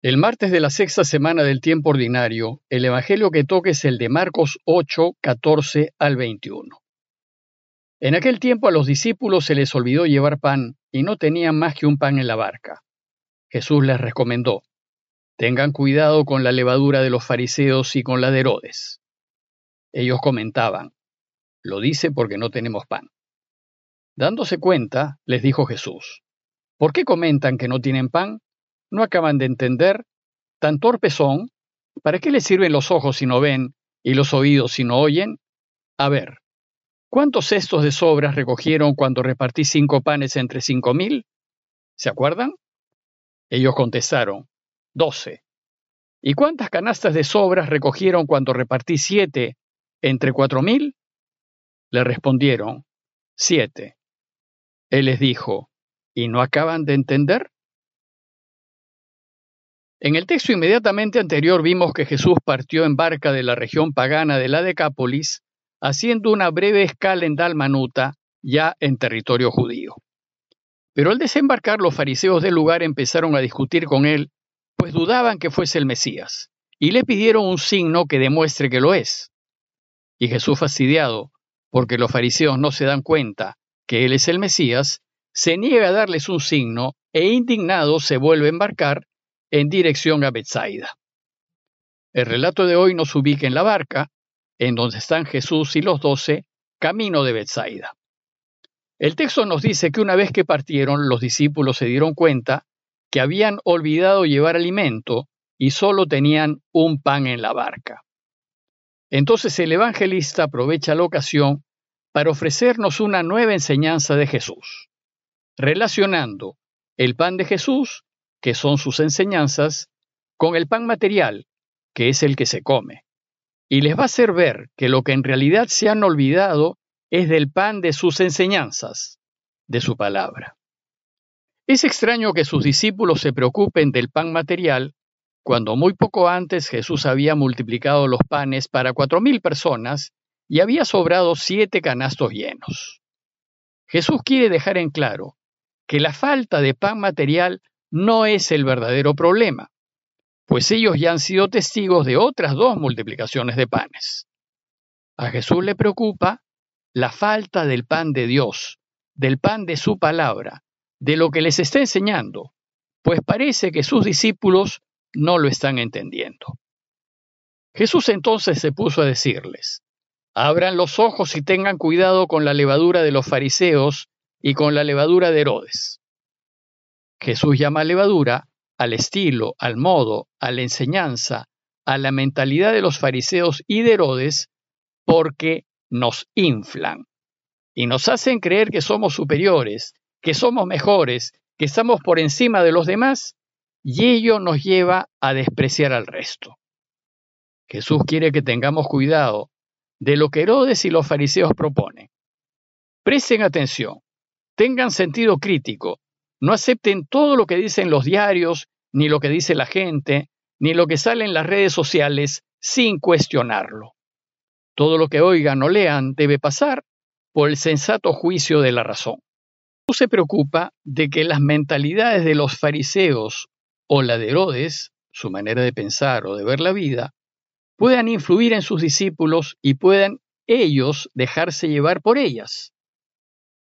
El martes de la sexta semana del tiempo ordinario, el evangelio que toca es el de Marcos 8, 14 al 21. En aquel tiempo a los discípulos se les olvidó llevar pan y no tenían más que un pan en la barca. Jesús les recomendó: tengan cuidado con la levadura de los fariseos y con la de Herodes. Ellos comentaban: lo dice porque no tenemos pan. Dándose cuenta, les dijo Jesús: ¿por qué comentan que no tienen pan? ¿No acaban de entender? ¿Tan torpes son? ¿Para qué les sirven los ojos si no ven y los oídos si no oyen? A ver, ¿cuántos cestos de sobras recogieron cuando repartí 5 panes entre 5.000? ¿Se acuerdan? Ellos contestaron: 12. ¿Y cuántas canastas de sobras recogieron cuando repartí 7 entre 4.000? Le respondieron: 7. Él les dijo: ¿y no acaban de entender? En el texto inmediatamente anterior vimos que Jesús partió en barca de la región pagana de la Decápolis, haciendo una breve escala en Dalmanuta, ya en territorio judío. Pero al desembarcar, los fariseos del lugar empezaron a discutir con él, pues dudaban que fuese el Mesías, y le pidieron un signo que demuestre que lo es. Y Jesús, fastidiado, porque los fariseos no se dan cuenta que él es el Mesías, se niega a darles un signo e indignado se vuelve a embarcar en dirección a Betsaida. El relato de hoy nos ubica en la barca, en donde están Jesús y los 12, camino de Betsaida. El texto nos dice que una vez que partieron, los discípulos se dieron cuenta que habían olvidado llevar alimento y solo tenían un pan en la barca. Entonces el evangelista aprovecha la ocasión para ofrecernos una nueva enseñanza de Jesús, relacionando el pan de Jesús, que son sus enseñanzas, con el pan material, que es el que se come, y les va a hacer ver que lo que en realidad se han olvidado es del pan de sus enseñanzas, de su palabra. Es extraño que sus discípulos se preocupen del pan material cuando muy poco antes Jesús había multiplicado los panes para 4.000 personas y había sobrado 7 canastos llenos. Jesús quiere dejar en claro que la falta de pan material no es el verdadero problema, pues ellos ya han sido testigos de otras 2 multiplicaciones de panes. A Jesús le preocupa la falta del pan de Dios, del pan de su palabra, de lo que les está enseñando, pues parece que sus discípulos no lo están entendiendo. Jesús entonces se puso a decirles: abran los ojos y tengan cuidado con la levadura de los fariseos y con la levadura de Herodes. Jesús llama levadura al estilo, al modo, a la enseñanza, a la mentalidad de los fariseos y de Herodes, porque nos inflan y nos hacen creer que somos superiores, que somos mejores, que estamos por encima de los demás, y ello nos lleva a despreciar al resto. Jesús quiere que tengamos cuidado de lo que Herodes y los fariseos proponen. Presten atención, tengan sentido crítico, no acepten todo lo que dicen los diarios, ni lo que dice la gente, ni lo que sale en las redes sociales sin cuestionarlo. Todo lo que oigan o lean debe pasar por el sensato juicio de la razón. Jesús se preocupa de que las mentalidades de los fariseos o la de Herodes, su manera de pensar o de ver la vida, puedan influir en sus discípulos y puedan ellos dejarse llevar por ellas.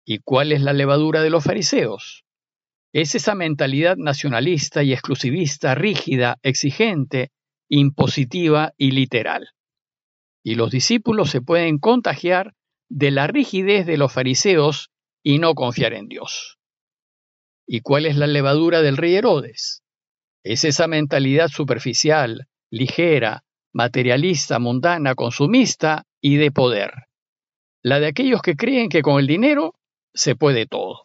¿Y cuál es la levadura de los fariseos? Es esa mentalidad nacionalista y exclusivista, rígida, exigente, impositiva y literal. Y los discípulos se pueden contagiar de la rigidez de los fariseos y no confiar en Dios. ¿Y cuál es la levadura del rey Herodes? Es esa mentalidad superficial, ligera, materialista, mundana, consumista y de poder. La de aquellos que creen que con el dinero se puede todo.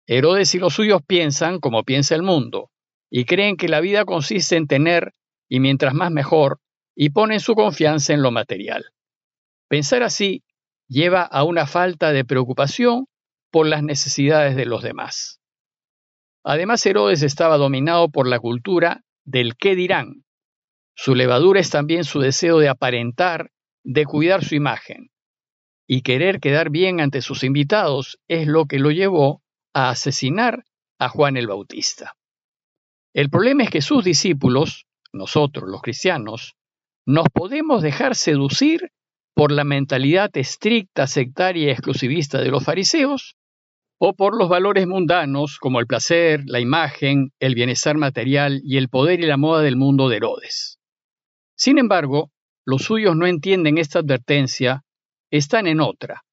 Herodes y los suyos piensan como piensa el mundo, y creen que la vida consiste en tener, y mientras más mejor, y ponen su confianza en lo material. Pensar así lleva a una falta de preocupación por las necesidades de los demás. Además, Herodes estaba dominado por la cultura del qué dirán. Su levadura es también su deseo de aparentar, de cuidar su imagen. Y querer quedar bien ante sus invitados es lo que lo llevó a asesinar a Juan el Bautista. El problema es que sus discípulos, nosotros los cristianos, nos podemos dejar seducir por la mentalidad estricta, sectaria y exclusivista de los fariseos, o por los valores mundanos como el placer, la imagen, el bienestar material y el poder y la moda del mundo de Herodes. Sin embargo, los suyos no entienden esta advertencia, están en otra.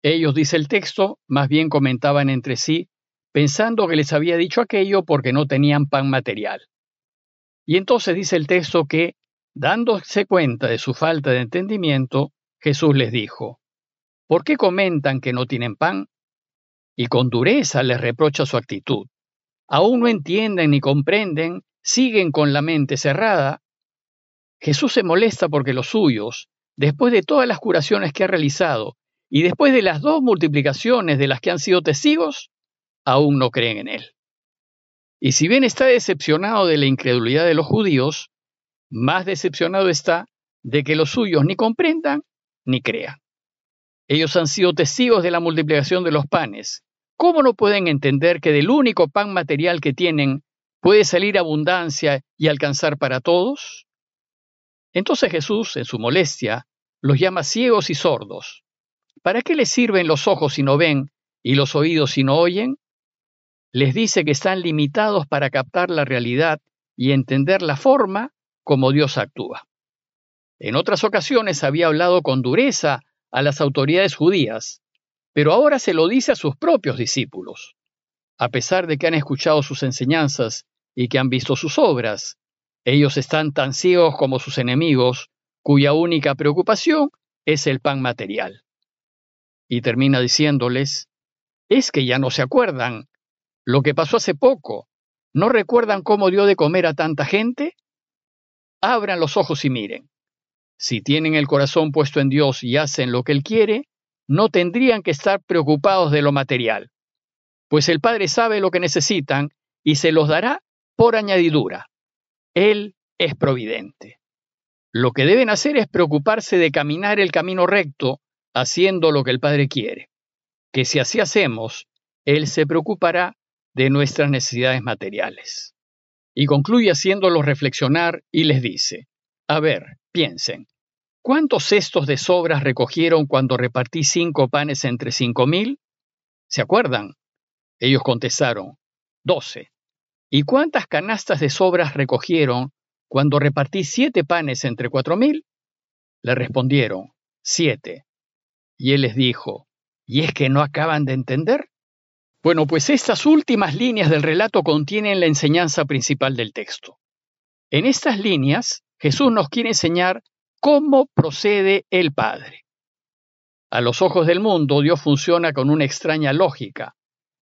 Ellos, dice el texto, más bien comentaban entre sí, pensando que les había dicho aquello porque no tenían pan material. Y entonces dice el texto que, dándose cuenta de su falta de entendimiento, Jesús les dijo: ¿por qué comentan que no tienen pan? Y con dureza les reprocha su actitud. Aún no entienden ni comprenden, siguen con la mente cerrada. Jesús se molesta porque los suyos, después de todas las curaciones que ha realizado y después de las 2 multiplicaciones de las que han sido testigos, aún no creen en él. Y si bien está decepcionado de la incredulidad de los judíos, más decepcionado está de que los suyos ni comprendan ni crean. Ellos han sido testigos de la multiplicación de los panes. ¿Cómo no pueden entender que del único pan material que tienen puede salir abundancia y alcanzar para todos? Entonces Jesús, en su molestia, los llama ciegos y sordos. ¿Para qué les sirven los ojos si no ven y los oídos si no oyen? Les dice que están limitados para captar la realidad y entender la forma como Dios actúa. En otras ocasiones había hablado con dureza a las autoridades judías, pero ahora se lo dice a sus propios discípulos. A pesar de que han escuchado sus enseñanzas y que han visto sus obras, ellos están tan ciegos como sus enemigos, cuya única preocupación es el pan material. Y termina diciéndoles: es que ya no se acuerdan lo que pasó hace poco. ¿No recuerdan cómo dio de comer a tanta gente? Abran los ojos y miren. Si tienen el corazón puesto en Dios y hacen lo que Él quiere, no tendrían que estar preocupados de lo material, pues el Padre sabe lo que necesitan y se los dará por añadidura. Él es providente. Lo que deben hacer es preocuparse de caminar el camino recto, haciendo lo que el Padre quiere, que si así hacemos, Él se preocupará de nuestras necesidades materiales. Y concluye haciéndolos reflexionar y les dice: a ver, piensen, ¿cuántos cestos de sobras recogieron cuando repartí 5 panes entre 5,000? ¿Se acuerdan? Ellos contestaron: 12. ¿Y cuántas canastas de sobras recogieron cuando repartí 7 panes entre 4,000? Le respondieron: 7. Y él les dijo: ¿y es que no acaban de entender? Bueno, pues estas últimas líneas del relato contienen la enseñanza principal del texto. En estas líneas, Jesús nos quiere enseñar cómo procede el Padre. A los ojos del mundo, Dios funciona con una extraña lógica.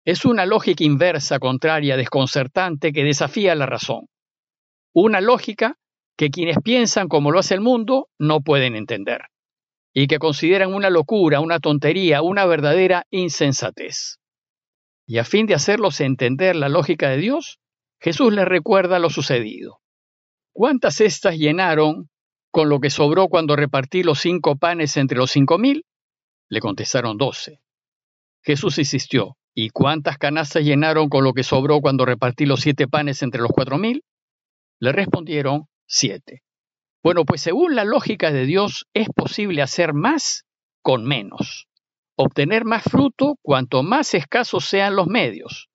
Es una lógica inversa, contraria, desconcertante, que desafía la razón. Una lógica que quienes piensan como lo hace el mundo no pueden entender, y que consideran una locura, una tontería, una verdadera insensatez. Y a fin de hacerlos entender la lógica de Dios, Jesús les recuerda lo sucedido. ¿Cuántas cestas llenaron con lo que sobró cuando repartí los 5 panes entre los 5,000? Le contestaron: 12. Jesús insistió: ¿y cuántas canastas llenaron con lo que sobró cuando repartí los 7 panes entre los 4,000? Le respondieron: 7. Bueno, pues según la lógica de Dios, es posible hacer más con menos, obtener más fruto cuanto más escasos sean los medios,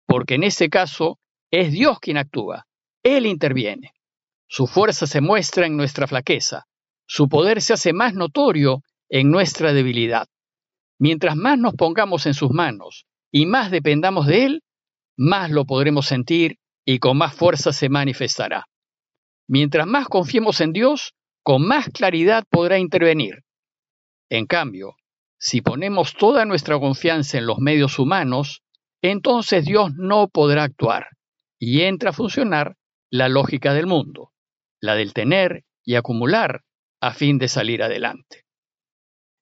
porque en ese caso es Dios quien actúa, Él interviene. Su fuerza se muestra en nuestra flaqueza, su poder se hace más notorio en nuestra debilidad. Mientras más nos pongamos en sus manos y más dependamos de Él, más lo podremos sentir y con más fuerza se manifestará. Mientras más confiemos en Dios, con más claridad podrá intervenir. En cambio, si ponemos toda nuestra confianza en los medios humanos, entonces Dios no podrá actuar y entra a funcionar la lógica del mundo, la del tener y acumular a fin de salir adelante.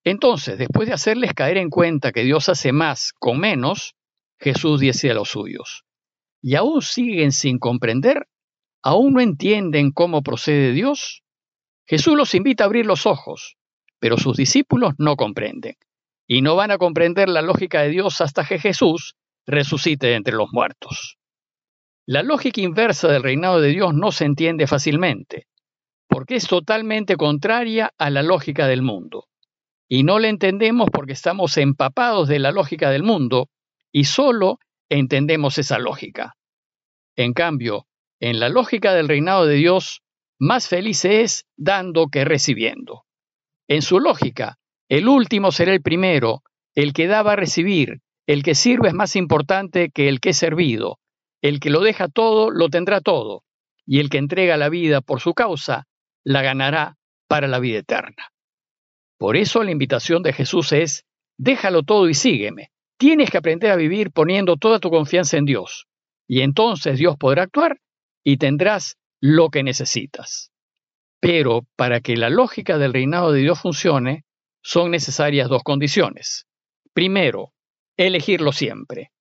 Entonces, después de hacerles caer en cuenta que Dios hace más con menos, Jesús dice a los suyos: ¿y aún siguen sin comprender? ¿Aún no entienden cómo procede Dios? Jesús los invita a abrir los ojos, pero sus discípulos no comprenden, y no van a comprender la lógica de Dios hasta que Jesús resucite de entre los muertos. La lógica inversa del reinado de Dios no se entiende fácilmente, porque es totalmente contraria a la lógica del mundo. Y no la entendemos porque estamos empapados de la lógica del mundo y solo entendemos esa lógica. En cambio, en la lógica del reinado de Dios, más feliz se es dando que recibiendo. En su lógica, el último será el primero, el que da va a recibir, el que sirve es más importante que el que es servido, el que lo deja todo lo tendrá todo, y el que entrega la vida por su causa la ganará para la vida eterna. Por eso la invitación de Jesús es: déjalo todo y sígueme. Tienes que aprender a vivir poniendo toda tu confianza en Dios, y entonces Dios podrá actuar y tendrás lo que necesitas. Pero para que la lógica del reinado de Dios funcione, son necesarias dos condiciones. Primero, elegirlo siempre.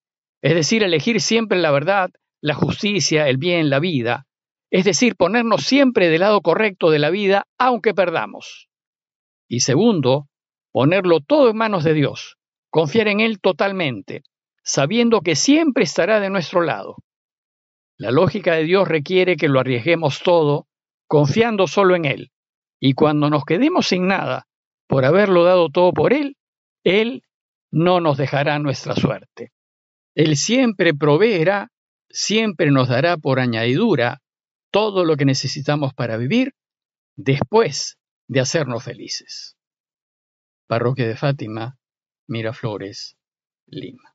Es decir, elegir siempre la verdad, la justicia, el bien, la vida. Es decir, ponernos siempre del lado correcto de la vida, aunque perdamos. Y segundo, ponerlo todo en manos de Dios, confiar en Él totalmente, sabiendo que siempre estará de nuestro lado. La lógica de Dios requiere que lo arriesguemos todo, confiando solo en Él. Y cuando nos quedemos sin nada, por haberlo dado todo por Él no nos dejará nuestra suerte. Él siempre proveerá, siempre nos dará por añadidura todo lo que necesitamos para vivir después de hacernos felices. Parroquia de Fátima, Miraflores, Lima.